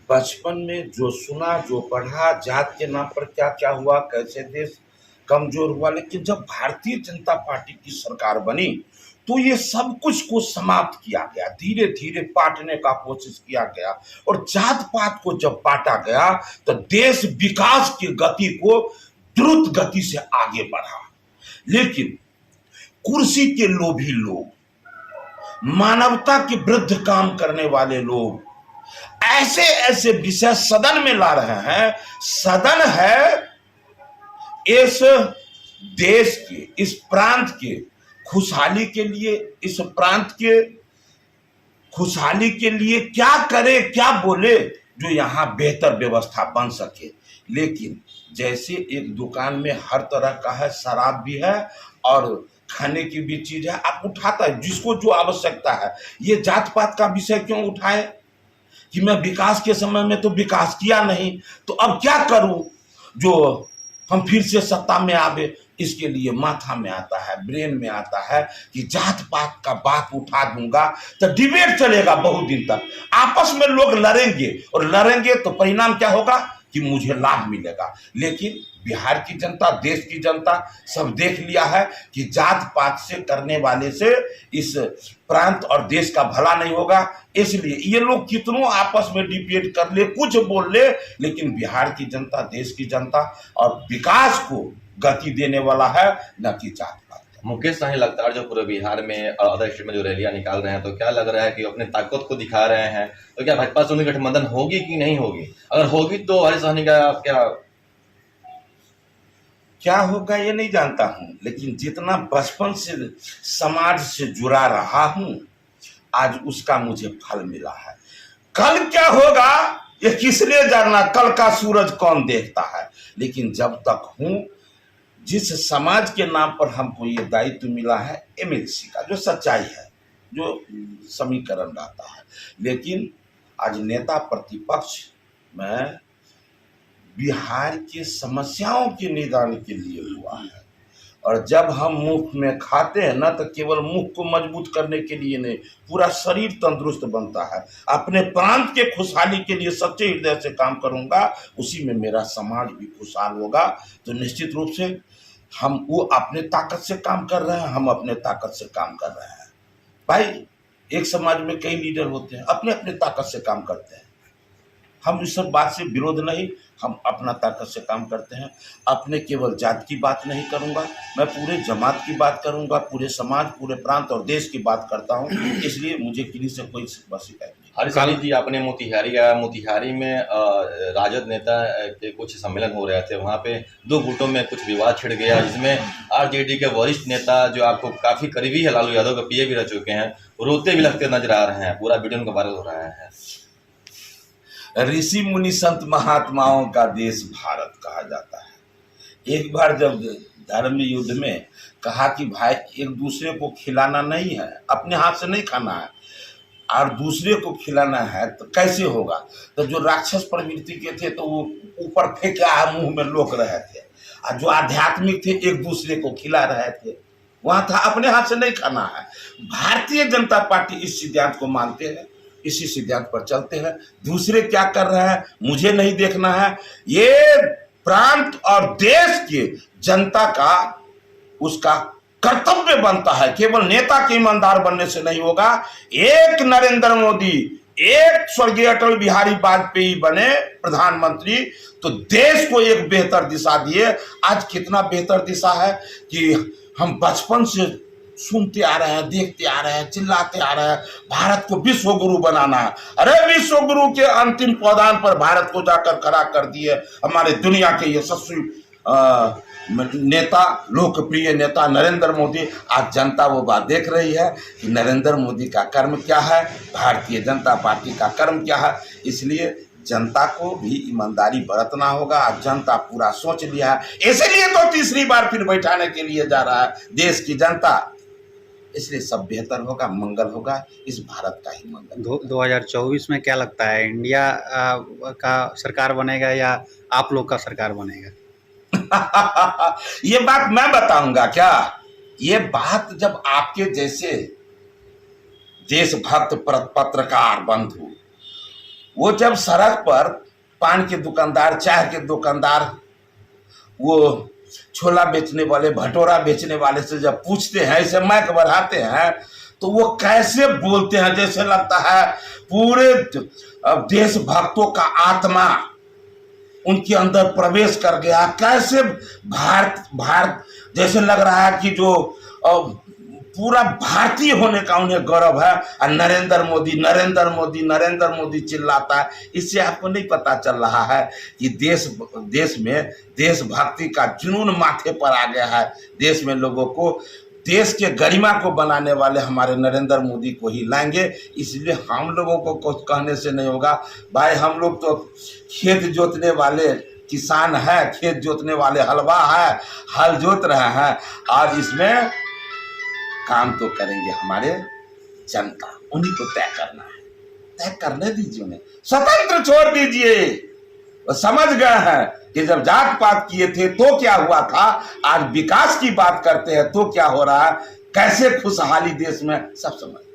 बचपन में जो सुना, जो पढ़ा, जात के नाम पर क्या क्या हुआ, कैसे देश कमजोर हुआ, लेकिन जब भारतीय जनता पार्टी की सरकार बनी तो ये सब कुछ को समाप्त किया गया, धीरे धीरे बांटने का कोशिश किया गया। और जात पात को जब बांटा गया तो देश विकास की गति को द्रुत गति से आगे बढ़ा। लेकिन कुर्सी के लोभी लोग, मानवता के विरुद्ध काम करने वाले लोग ऐसे ऐसे विषय सदन में ला रहे हैं। सदन है इस देश के, इस प्रांत के खुशहाली के लिए, इस प्रांत के खुशहाली के लिए क्या करे, क्या बोले जो यहाँ बेहतर व्यवस्था बन सके। लेकिन जैसे एक दुकान में हर तरह का है, शराब भी है और खाने की भी चीज है, आप उठाता है जिसको जो आवश्यकता है। ये जात पात का विषय क्यों उठाए कि मैं विकास के समय में तो विकास किया नहीं, तो अब क्या करूं जो हम फिर से सत्ता में आवे। इसके लिए माथा में आता है, ब्रेन में आता है कि जात पात का बात उठा दूंगा तो डिबेट चलेगा बहुत दिन तक, आपस में लोग लड़ेंगे और लड़ेंगे तो परिणाम क्या होगा कि मुझे लाभ मिलेगा। लेकिन बिहार की जनता, देश की जनता सब देख लिया है कि जात पात से करने वाले से इस प्रांत और देश का भला नहीं होगा। इसलिए ये लोग कितनों आपस में डिबेट कर ले, कुछ बोल ले, लेकिन बिहार की जनता, देश की जनता और विकास को गति देने वाला है, न कि जात पात। मुकेश साहनी लगातार जो पूरे बिहार में अदर स्टेट में जो रैलियां निकाल रहे हैं, तो क्या लग रहा है कि अपने ताकत को दिखा रहे हैं? तो क्या भाजपा से उनकी गठबंधन होगी कि नहीं होगी? अगर होगी तो हरीश साहनी का क्या होगा ये नहीं जानता हूं, लेकिन जितना बचपन से समाज से जुड़ा रहा हूं आज उसका मुझे फल मिला है। कल क्या होगा ये किस लिए जानना, कल का सूरज कौन देखता है। लेकिन जब तक हूं, जिस समाज के नाम पर हमको ये दायित्व मिला है एमएलसी का, जो सच्चाई है, जो समीकरण रहता है, लेकिन आज नेता प्रतिपक्ष में बिहार की समस्याओं के निदान के लिए हुआ है। और जब हम मुख में खाते हैं ना, तो केवल मुख को मजबूत करने के लिए नहीं, पूरा शरीर तंदुरुस्त बनता है। अपने प्रांत के खुशहाली के लिए सच्चे हृदय से काम करूंगा, उसी में मेरा समाज भी खुशहाल होगा। तो निश्चित रूप से हम वो अपने ताकत से काम कर रहे हैं, हम अपने ताकत से काम कर रहे हैं। भाई एक समाज में कई लीडर होते हैं, अपने अपने ताकत से काम करते हैं। हम इस सब बात से विरोध नहीं, हम अपना ताकत से काम करते हैं। अपने केवल जात की बात नहीं करूंगा, मैं पूरे जमात की बात करूंगा, पूरे समाज, पूरे प्रांत और देश की बात करता हूं। इसलिए मुझे किसी से कोई शिकायत नहीं। हरीश साहनी जी, आपने मोतिहारी में राजद नेता के कुछ सम्मेलन हो रहे थे, वहाँ पे दो गुटों में कुछ विवाद छिड़ गया, जिसमें आरजेडी के वरिष्ठ नेता जो आपको काफी करीबी है, लालू यादव के पीए भी रह चुके हैं, रोते भी लगते नजर आ रहे हैं। पूरा वीडियो उनका वायरल हो रहा है। ऋषि मुनि संत महात्माओं का देश भारत कहा जाता है। एक बार जब धर्म युद्ध में कहा कि भाई एक दूसरे को खिलाना नहीं है, अपने हाथ से नहीं खाना है और दूसरे को खिलाना है, तो कैसे होगा। तो जो राक्षस प्रवृत्ति के थे तो वो ऊपर फेंका मुंह में लोक रहे थे, और जो आध्यात्मिक थे एक दूसरे को खिला रहे थे। वहां था अपने हाथ से नहीं खाना है। भारतीय जनता पार्टी इस सिद्धांत को मानते हैं, इसी सिद्धांत पर चलते हैं। दूसरे क्या कर रहे हैं मुझे नहीं देखना है। ये प्रांत और देश की जनता का उसका कर्तव्य बनता है, केवल नेता के ईमानदार बनने से नहीं होगा। एक नरेंद्र मोदी, एक स्वर्गीय अटल बिहारी वाजपेयी बने प्रधानमंत्री तो देश को एक बेहतर दिशा दिए। आज कितना बेहतर दिशा है कि हम बचपन से सुनते आ रहे हैं, देखते आ रहे हैं, चिल्लाते आ रहे हैं, भारत को विश्व गुरु बनाना है। अरे विश्व गुरु के अंतिम पौधान पर भारत को जाकर खड़ा कर दिए हमारे दुनिया के यशस्वी नेता, लोकप्रिय नेता नरेंद्र मोदी। आज जनता वो बात देख रही है कि नरेंद्र मोदी का कर्म क्या है, भारतीय जनता पार्टी का कर्म क्या है। इसलिए जनता को भी ईमानदारी बरतना होगा। आज जनता पूरा सोच लिया है, इसीलिए तो तीसरी बार फिर बैठाने के लिए जा रहा है देश की जनता। इसलिए सब बेहतर होगा, मंगल होगा, इस भारत का ही मंगल। 2024 में क्या लगता है, इंडिया का सरकार बनेगा या आप लोग का सरकार बनेगा? ये बात मैं बताऊंगा क्या? ये बात जब आपके जैसे देशभक्त पत्रकार बंधु वो जब सड़क पर पान के दुकानदार, चाय के दुकानदार, वो छोला बेचने वाले, भटोरा बेचने वाले से जब पूछते हैं, ऐसे माइक बढ़ाते हैं, तो वो कैसे बोलते हैं जैसे लगता है पूरे देशभक्तों का आत्मा उनके अंदर प्रवेश कर गया। कैसे भारत जैसे लग रहा है कि जो पूरा भारतीय होने का उन्हें गौरव है। और नरेंद्र मोदी नरेंद्र मोदी नरेंद्र मोदी चिल्लाता है। इससे आपको नहीं पता चल रहा है कि देश में देशभक्ति का जुनून माथे पर आ गया है। देश में लोगों को, देश के गरिमा को बनाने वाले हमारे नरेंद्र मोदी को ही लाएंगे। इसलिए हम लोगों को कुछ कहने से नहीं होगा भाई। हम लोग तो खेत जोतने वाले किसान हैं, खेत जोतने वाले हलवा है, हल जोत रहे हैं, और इसमें काम तो करेंगे हमारे जनता। उन्हीं को तय करना है, तय करने दीजिए, उन्हें स्वतंत्र छोड़ दीजिए। वो समझ गए हैं कि जब जात पात किए थे तो क्या हुआ था, आज विकास की बात करते हैं तो क्या हो रहा है, कैसे खुशहाली देश में, सब समझ